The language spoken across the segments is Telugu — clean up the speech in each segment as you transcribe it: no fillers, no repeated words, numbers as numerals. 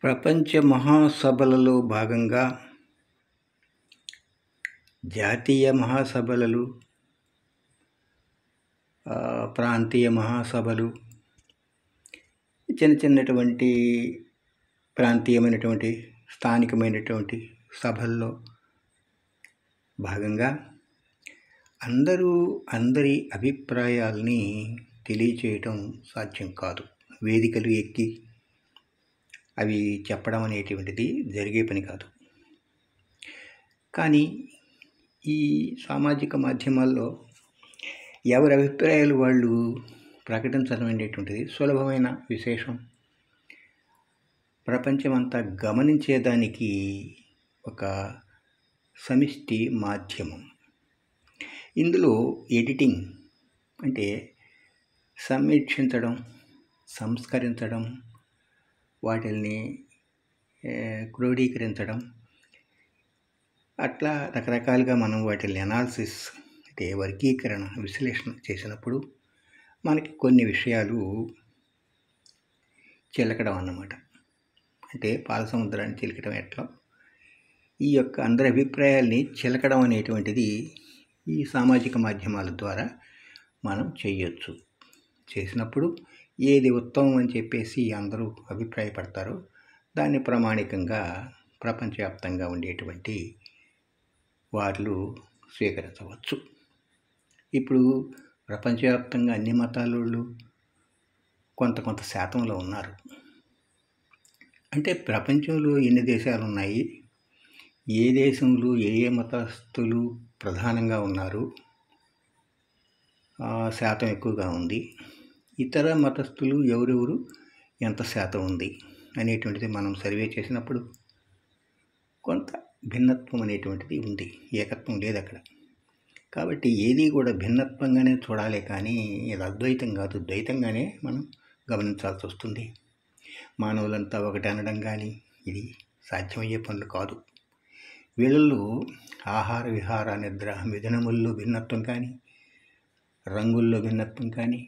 ప్రపంచ మహాసభలలో భాగంగా జాతీయ మహాసభలు, ప్రాంతీయ మహాసభలు, చిన్నటువంటి ప్రాంతీయమైనటువంటి స్థానికమైనటువంటి సభల్లో భాగంగా అందరి అభిప్రాయాల్ని తెలియచేయటం సాధ్యం కాదు. వేదికలు ఎక్కి అవి చెప్పడం అనేటువంటిది జరిగే పని కాదు. కానీ ఈ సామాజిక మాధ్యమాల్లో ఎవరి అభిప్రాయాలు వాళ్ళు ప్రకటించడం అనేటువంటిది సులభమైన విశేషం. ప్రపంచమంతా గమనించేదానికి ఒక సమిష్టి మాధ్యమం. ఇందులో ఎడిటింగ్ అంటే సమీక్షించడం, సంస్కరించడం, వాటిల్ని క్రోడీకరించడం, అట్లా రకరకాలుగా మనం వాటిని అనాలిసిస్ అంటే వర్గీకరణ, విశ్లేషణ చేసినప్పుడు మనకి కొన్ని విషయాలు చిలకడం అన్నమాట. అంటే పాల సముద్రాన్ని చిలకడం ఎట్లా ఈ యొక్క అందరి అభిప్రాయాల్ని చిలకడం అనేటువంటిది ఈ సామాజిక మాధ్యమాల ద్వారా మనం చేయొచ్చు. చేసినప్పుడు ఏది ఉత్తమం అని చెప్పేసి అందరూ అభిప్రాయపడతారో దాన్ని ప్రామాణికంగా ప్రపంచవ్యాప్తంగా ఉండేటువంటి వాళ్ళు స్వీకరించవచ్చు. ఇప్పుడు ప్రపంచవ్యాప్తంగా అన్ని మతాలు కొంత శాతంలో ఉన్నారు. అంటే ప్రపంచంలో ఎన్ని దేశాలు ఉన్నాయి, ఏ దేశంలో ఏ మతస్థులు ప్రధానంగా ఉన్నారు, శాతం ఎక్కువగా ఉంది, ఇతర మతస్థులు ఎవరెవరు ఎంత శాతం ఉంది అనేటువంటిది మనం సర్వే చేసినప్పుడు కొంత భిన్నత్వం అనేటువంటిది ఉంది, ఏకత్వం లేదు అక్కడ. కాబట్టి ఏది కూడా భిన్నత్వంగానే చూడాలి, కానీ ఇది అద్వైతం కాదు, ద్వైతంగానే మనం గమనించాల్సి వస్తుంది. మానవులంతా ఒకటి అనడం కానీ ఇది సాధ్యమయ్యే పనులు కాదు. వీళ్ళల్లో ఆహార విహార నిద్ర విధానముల్లో భిన్నత్వం కానీ, రంగుల్లో భిన్నత్వం కానీ,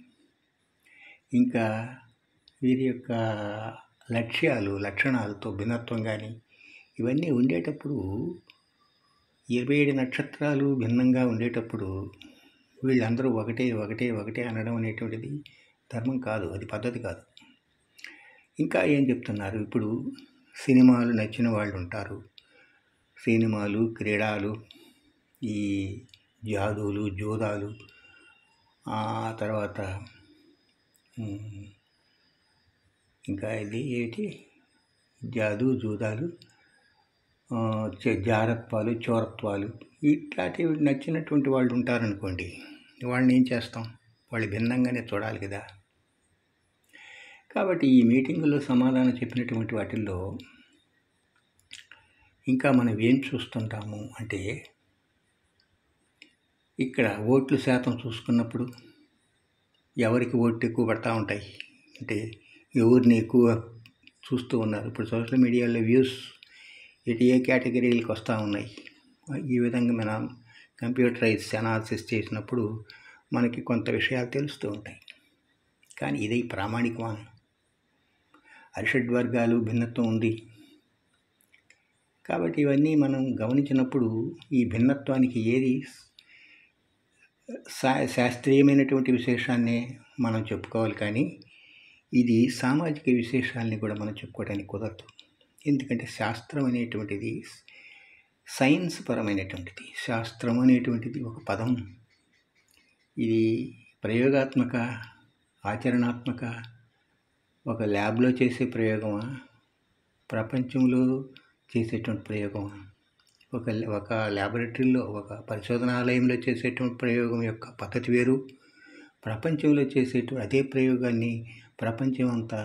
ఇంకా వీరి యొక్క లక్షణాలతో భిన్నత్వం కానీ ఇవన్నీ ఉండేటప్పుడు 27 నక్షత్రాలు భిన్నంగా ఉండేటప్పుడు వీళ్ళందరూ ఒకటే అనడం అనేటువంటిది ధర్మం కాదు, అది పద్ధతి కాదు. ఇంకా ఏం చెప్తున్నారు, ఇప్పుడు సినిమాలు నచ్చిన వాళ్ళు ఉంటారు, సినిమాలు, క్రీడలు, ఈ జాదులు, జూదాలు, తర్వాత ఇంకా ఇది జాదు, జూదాలు, జారత్వాలు, చోరత్వాలు, ఇట్లాంటివి నచ్చినటువంటి వాళ్ళు ఉంటారనుకోండి. వాళ్ళని ఏం చేస్తాం, వాళ్ళు భిన్నంగానే చూడాలి కదా. కాబట్టి ఈ మీటింగుల్లో సమాధానం చెప్పినటువంటి వాటిల్లో ఇంకా మనం ఏం చూస్తుంటాము అంటే, ఇక్కడ ఓట్లు శాతం చూసుకున్నప్పుడు ఎవరికి ఓట్లు ఎక్కువ పడతా ఉంటాయి అంటే ఎవరిని ఎక్కువ చూస్తూ ఉన్నారు. ఇప్పుడు సోషల్ మీడియాలో వ్యూస్ ఏ కేటగిరీలకు వస్తూ ఉన్నాయి. ఈ విధంగా మనం కంప్యూటరైజ్ అనాలిసిస్ చేసినప్పుడు మనకి కొంత విషయాలు తెలుస్తూ ఉంటాయి. కానీ ఇది ప్రామాణికమా? అరిషడ్ వర్గాలు భిన్నత్వం ఉంది. కాబట్టి ఇవన్నీ మనం గమనించినప్పుడు ఈ భిన్నత్వానికి ఏది శాస్త్రీయమైనటువంటి విశేషాన్ని మనం చెప్పుకోవాలి, కానీ ఇది సామాజిక విశేషాలని కూడా మనం చెప్పుకోవడానికి కుదరదు. ఎందుకంటే శాస్త్రం అనేటువంటిది సైన్స్ పరమైనటువంటిది. శాస్త్రం అనేటువంటిది ఒక పదం. ఇది ప్రయోగాత్మక, ఆచరణాత్మక, ఒక ల్యాబ్లో చేసే ప్రయోగమా, ప్రపంచంలో చేసేటువంటి ప్రయోగమా, ఒక ల్యాబొరేటరీలో, ఒక పరిశోధనాలయంలో చేసేటువంటి ప్రయోగం యొక్క పద్ధతి వేరు, ప్రపంచంలో చేసేటువంటి అదే ప్రయోగాన్ని ప్రపంచం అంతా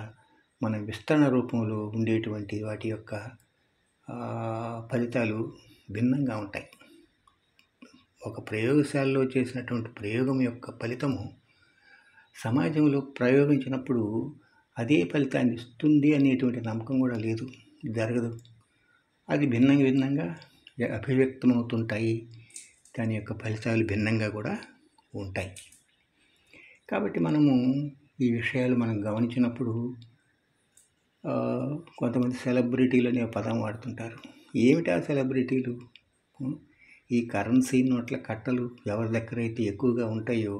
మన విస్తరణ రూపంలో ఉండేటువంటి వాటి యొక్క ఫలితాలు భిన్నంగా ఉంటాయి. ఒక ప్రయోగశాలలో చేసినటువంటి ప్రయోగం యొక్క ఫలితము సమాజంలో ప్రయోగించినప్పుడు అదే ఫలితాన్ని ఇస్తుంది అనేటువంటి నమ్మకం కూడా లేదు, జరగదు. అది భిన్నంగా అభివ్యక్తమవుతుంటాయి, దాని యొక్క ఫలితాలు భిన్నంగా కూడా ఉంటాయి. కాబట్టి మనము ఈ విషయాలు మనం గమనించినప్పుడు కొంతమంది సెలబ్రిటీలు అనే పదం వాడుతుంటారు. ఏమిటా సెలబ్రిటీలు? ఈ కరెన్సీ నోట్ల కట్టలు ఎవరి దగ్గరైతే ఎక్కువగా ఉంటాయో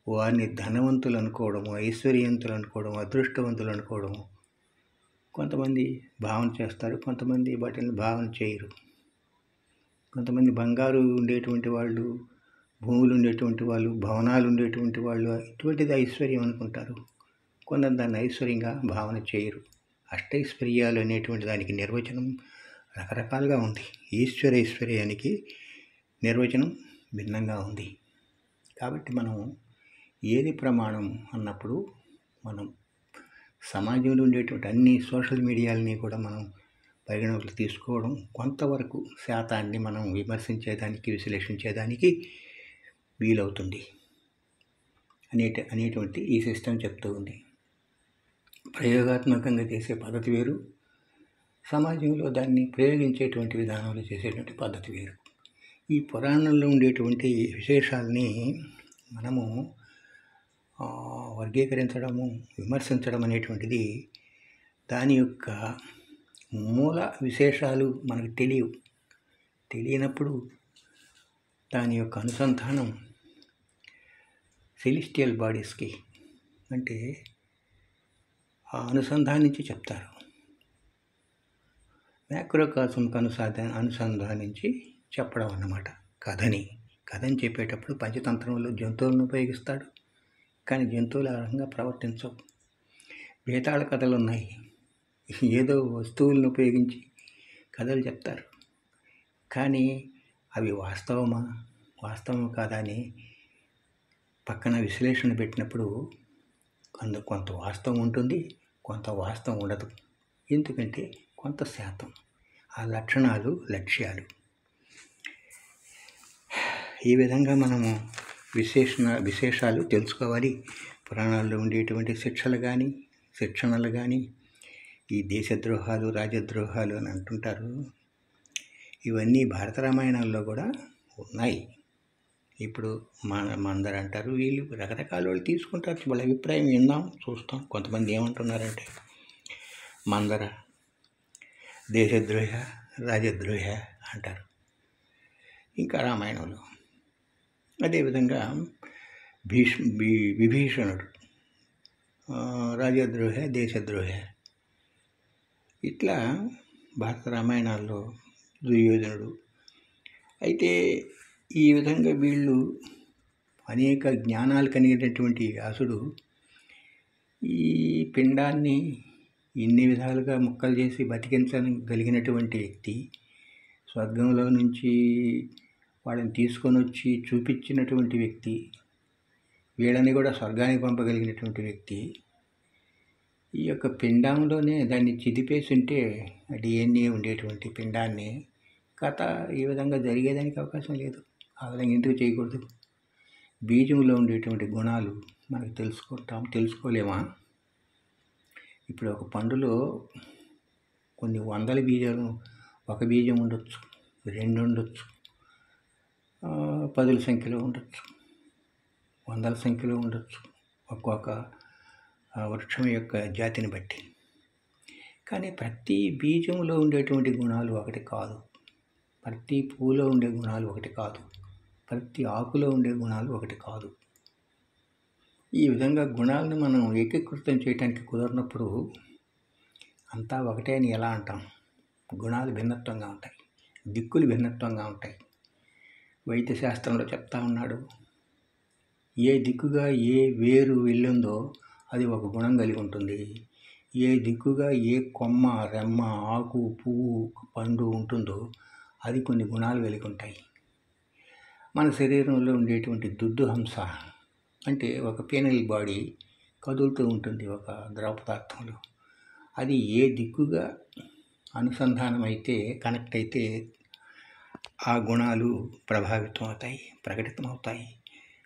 వారిని ధనవంతులు అనుకోవడము, ఐశ్వర్యవంతులు అనుకోవడం, అదృష్టవంతులు అనుకోవడము కొంతమంది భావన చేస్తారు. కొంతమంది వాటిని భావన చేయరు. కొంతమంది బంగారు ఉండేటువంటి వాళ్ళు, భూములు ఉండేటువంటి వాళ్ళు, భవనాలు ఉండేటువంటి వాళ్ళు ఇటువంటిది ఐశ్వర్యం అనుకుంటారు. కొందరు దాన్ని ఐశ్వర్యంగా భావన చేయరు. అష్టైశ్వర్యాలు అనేటువంటి దానికి నిర్వచనం రకరకాలుగా ఉంది. ఐశ్వర్యానికి నిర్వచనం భిన్నంగా ఉంది. కాబట్టి మనం ఏది ప్రమాణం అన్నప్పుడు మనం సమాజంలో ఉండేటువంటి అన్ని సోషల్ మీడియాలని కూడా మనం పరిగణలోకి తీసుకోవడం, కొంతవరకు శాతాన్ని మనం విమర్శించేదానికి, విశ్లేషించేదానికి వీలవుతుంది అనేటువంటి ఈ సిస్టమ్ చెప్తూ ఉంది. ప్రయోగాత్మకంగా చేసే పద్ధతి వేరు, సమాజంలో దాన్ని ప్రయోగించేటువంటి విధానంలో చేసేటువంటి పద్ధతి వేరు. ఈ పురాణంలో ఉండేటువంటి విశేషాలని మనము వర్గీకరించడము, విమర్శించడం అనేటువంటిది దాని యొక్క మూల విశేషాలు మనకు తెలియనప్పుడు దాని యొక్క అనుసంధానం సెలిస్టియల్ బాడీస్కి అంటే ఆ అనుసంధానించి చెప్తారు. మ్యాక్రోకాస్మ్కి అనుసంధానించి చెప్పడం అన్నమాట. కథని చెప్పేటప్పుడు పంచతంత్రంలో జంతువులను ఉపయోగిస్తాడు, కానీ జంతువులు ఆ రకంగా ప్రవర్తించవు. బేతాళ కథలు ఉన్నాయి, ఏదో వస్తువులను ఉపయోగించి కథలు చెప్తారు, కానీ అవి వాస్తవం కాదా అని పక్కన విశ్లేషణ పెట్టినప్పుడు కొంత వాస్తవం ఉంటుంది, కొంత వాస్తవం ఉండదు. ఎందుకంటే కొంత శాతం ఆ లక్ష్యాలు ఈ విధంగా మనము విశేషాలు తెలుసుకోవాలి. పురాణాల్లో ఉండేటువంటి శిక్షణలు కానీ ఈ దేశద్రోహాలు, రాజద్రోహాలు అని అంటుంటారు, ఇవన్నీ భారత రామాయణాల్లో కూడా ఉన్నాయి. ఇప్పుడు మందర అంటారు, వీళ్ళు రకరకాల వాళ్ళు తీసుకుంటారు. వాళ్ళ అభిప్రాయం విందాం, చూస్తాం. కొంతమంది ఏమంటున్నారంటే మందర దేశద్రోహ, రాజద్రోహ అంటారు. ఇంకా రామాయణంలో అదేవిధంగా విభీషణుడు రాజద్రోహ, దేశద్రోహ, ఇట్లా భారత రామాయణాల్లో దుర్యోధనుడు. అయితే ఈ విధంగా వీళ్ళు అనేక జ్ఞానాలు కలిగినటువంటి వ్యాసుడు ఈ పిండాన్ని ఇన్ని విధాలుగా ముక్కలు చేసి బతికించగలిగినటువంటి వ్యక్తి, స్వర్గంలో నుంచి వాళ్ళని తీసుకొని వచ్చి చూపించినటువంటి వ్యక్తి, వీళ్ళని కూడా స్వర్గానికి పంపగలిగినటువంటి వ్యక్తి, ఈ యొక్క పిండంలోనే దాన్ని చిదిపేసి ఉంటే DNA ఉండేటువంటి పిండాన్ని కథ ఈ విధంగా జరిగేదానికి అవకాశం లేదు. ఆ విధంగా ఎందుకు చేయకూడదు? బీజంలో ఉండేటువంటి గుణాలు మనకు తెలుసుకోలేమా? ఇప్పుడు ఒక పండులో కొన్ని వందల బీజాలు, ఒక బీజం ఉండొచ్చు, 2 ఉండొచ్చు, 10ల సంఖ్యలో ఉండొచ్చు, 100ల సంఖ్యలో ఉండొచ్చు, ఒక్కొక్క వృక్షం యొక్క జాతిని బట్టి. కానీ ప్రతి బీజంలో ఉండేటువంటి గుణాలు ఒకటి కాదు, ప్రతి పువ్వులో ఉండే గుణాలు ఒకటి కాదు, ప్రతి ఆకులో ఉండే గుణాలు ఒకటి కాదు. ఈ విధంగా గుణాలను మనం ఏకీకృతం చేయడానికి కుదరినప్పుడు అంతా ఒకటే అని ఎలా అంటాం? గుణాలు భిన్నత్వంగా ఉంటాయి, దిక్కులు భిన్నత్వంగా ఉంటాయి. వైద్య శాస్త్రంలో చెప్తా ఉన్నాడు, ఏ దిక్కుగా ఏ వేరు వెళ్ళిందో అది ఒక గుణం కలిగి ఉంటుంది. ఏ దిక్కుగా ఏ కొమ్మ, రెమ్మ, ఆకు, పువ్వు, పండు ఉంటుందో అది కొన్ని గుణాలు కలిగి ఉంటాయి. మన శరీరంలో ఉండేటువంటి దుద్దుహంస అంటే ఒక పీనల్ బాడీ కదులుతూ ఉంటుంది ఒక ద్రవ పదార్థంలో. అది ఏ దిక్కుగా అనుసంధానం అయితే, కనెక్ట్ అయితే ఆ గుణాలు ప్రభావితం అవుతాయి, ప్రకటితమవుతాయి,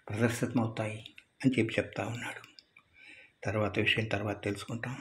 ప్రదర్శితమవుతాయి అని చెప్తా ఉన్నాడు. తర్వాత విషయం తర్వాత తెలుసుకుంటాం.